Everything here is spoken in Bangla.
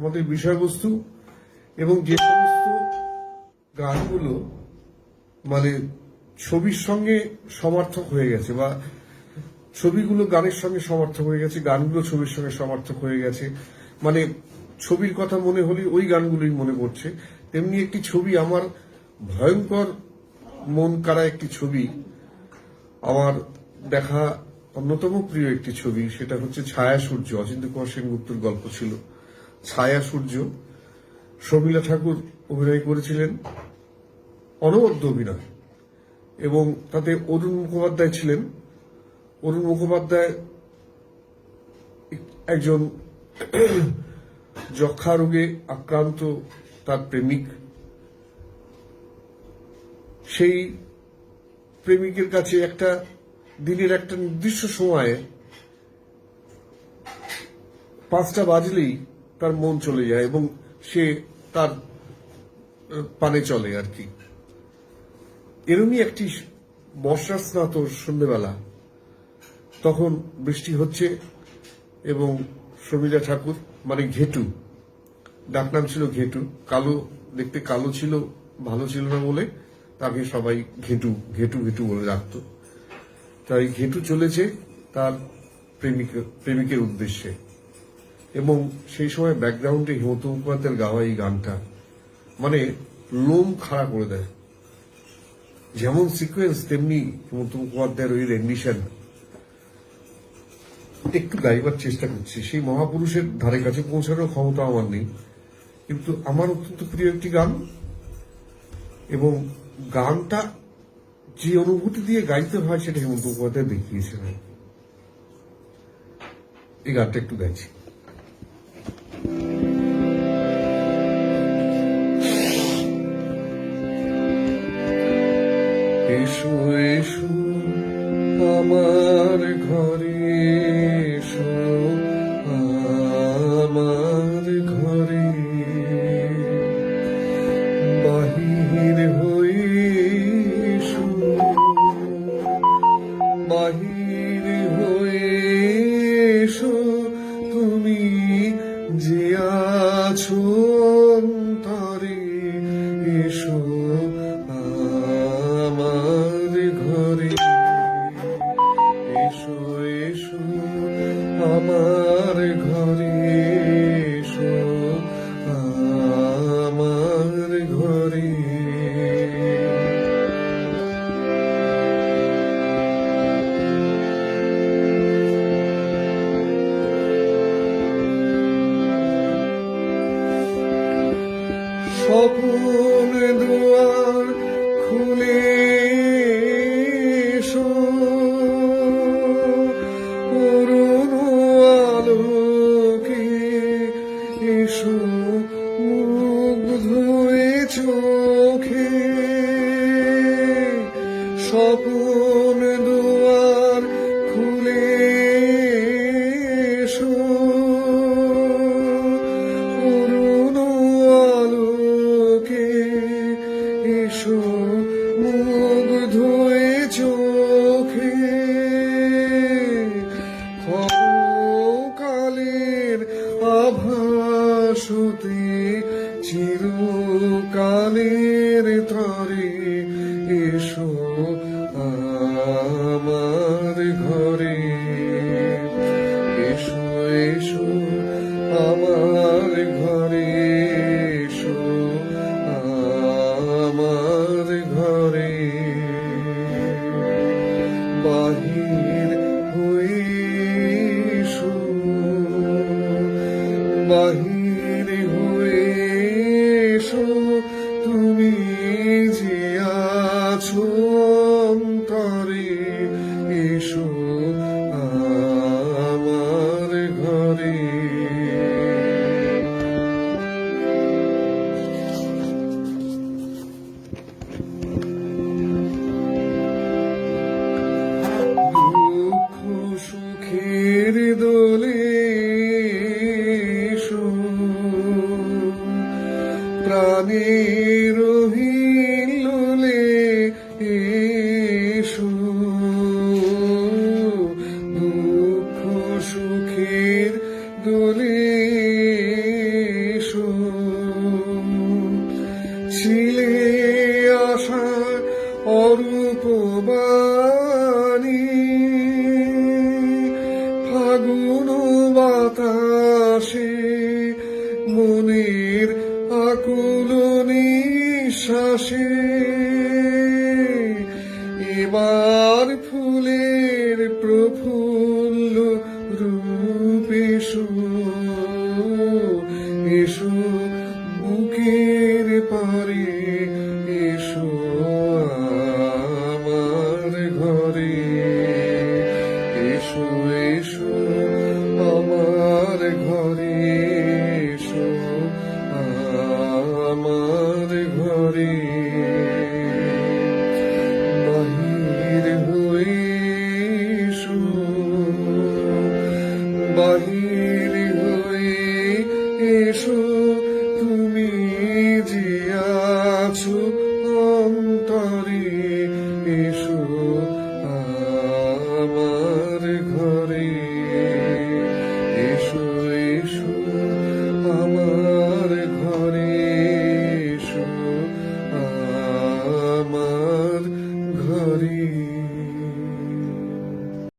আমাদের বিষয়বস্তু এবং যে সমস্ত গানগুলো মানে ছবির সঙ্গে সমার্থক হয়ে গেছে, বা ছবিগুলো গানের সঙ্গে সমার্থক হয়ে গেছে, গানগুলো ছবির সঙ্গে সমার্থক হয়ে গেছে, মানে ছবির কথা মনে হলে ওই গানগুলোই মনে পড়ছে। তেমনি একটি ছবি, আমার ভয়ঙ্কর মন কাড়া একটি ছবি, আমার দেখা অন্যতম প্রিয় একটি ছবি, সেটা হচ্ছে ছায়া সূর্য। অচিন্ত্য কুমার সেনগুপ্তর গল্প ছিল ছায়া সূর্য। শর্মিলা ঠাকুর অভিনয় করেছিলেন, অনবদ্য অভিনয়, এবং তাতে অরুণ মুখোপাধ্যায় ছিলেন। অরুণ মুখোপাধ্যায় একজন যক্ষা রোগে আক্রান্ত তার প্রেমিক। সেই প্রেমিকের কাছে একটা দিনের একটা নির্দিষ্ট সময়ে 5টা বাজলেই তার মন চলে যায় এবং সে তার পানে চলে আর কি। এরমই একটি বর্ষা স্নাত সন্ধ্যেবেলা, তখন বৃষ্টি হচ্ছে এবং শর্মিলা ঠাকুর, মানে ঘেটু, ডাকনাম ছিল ঘেটু, কালো, দেখতে কালো ছিল, ভালো ছিল না বলে তাকে সবাই ঘেটু ঘেটু ঘেটু বলে ডাকত। তাই ঘেটু চলেছে তার প্রেমিকের উদ্দেশ্যে, এবং সেই সময় ব্যাকগ্রাউন্ডে হেমন্ত মুখোপাধ্যায়ের গাওয়া এই গানটা মানে লোম খাড়া করে দেয়। যেমন সিকোয়েন্স তেমনি হেমন্ত মুখোপাধ্যায়ের ওই রেন্ডিশন। একটু গাইবার চেষ্টা করছি, সেই মহাপুরুষের ধারে কাছে পৌঁছানোর ক্ষমতা আমার নেই, কিন্তু আমার অত্যন্ত প্রিয় একটি গান, এবং গানটা যে অনুভূতি দিয়ে গাইতে হয় সেটা হেমন্ত মুখোপাধ্যায় দেখিয়েছেন। এই গানটা একটু গাইছি। এসো এসো আমার ঘরে, এসো আমার ঘরে, বাহির হয়ে এসো, বাহির হয়ে এসো, তুমি যে আছো অন্তরে, এসো আমার ঘরে, এসো এসো আমার ঘরে, এসো আমার ঘরে। স্বপন দুয়ার খুলে এসো, অরুণ আলোকে এসো, মুগ্ধ এ চোখে, স্বপন দুয়ার খুলে এসো, অরুণ আলোকে এসো, মুগ্ধ এ চোখে, ক্ষণকালের আভাসতে চিরকালের তরে, এসো আমার ঘরে, এসো এসো আমার ঘরে, এসো আমার ঘরে, বাহির হয়ে এসো, বাহির হয়ে এসো, তুমি যে আছো অন্তরে, এসো আমার ঘরে। দুঃখ সুখের দোলে এসো, প্রাণের হিলোলে এসো, দুঃখ সুখের দোলে আসে মনের আকুল নিঃশ্বাসে, এবার ফুলের প্রফুল্ল রূপ এসো, এসো বুকের পারে, এসো আমার ঘরে, এসো এসো আমার ঘরে, এসো আমার ঘরে। বাহির হয়ে এসো, বাহির হয়ে এসো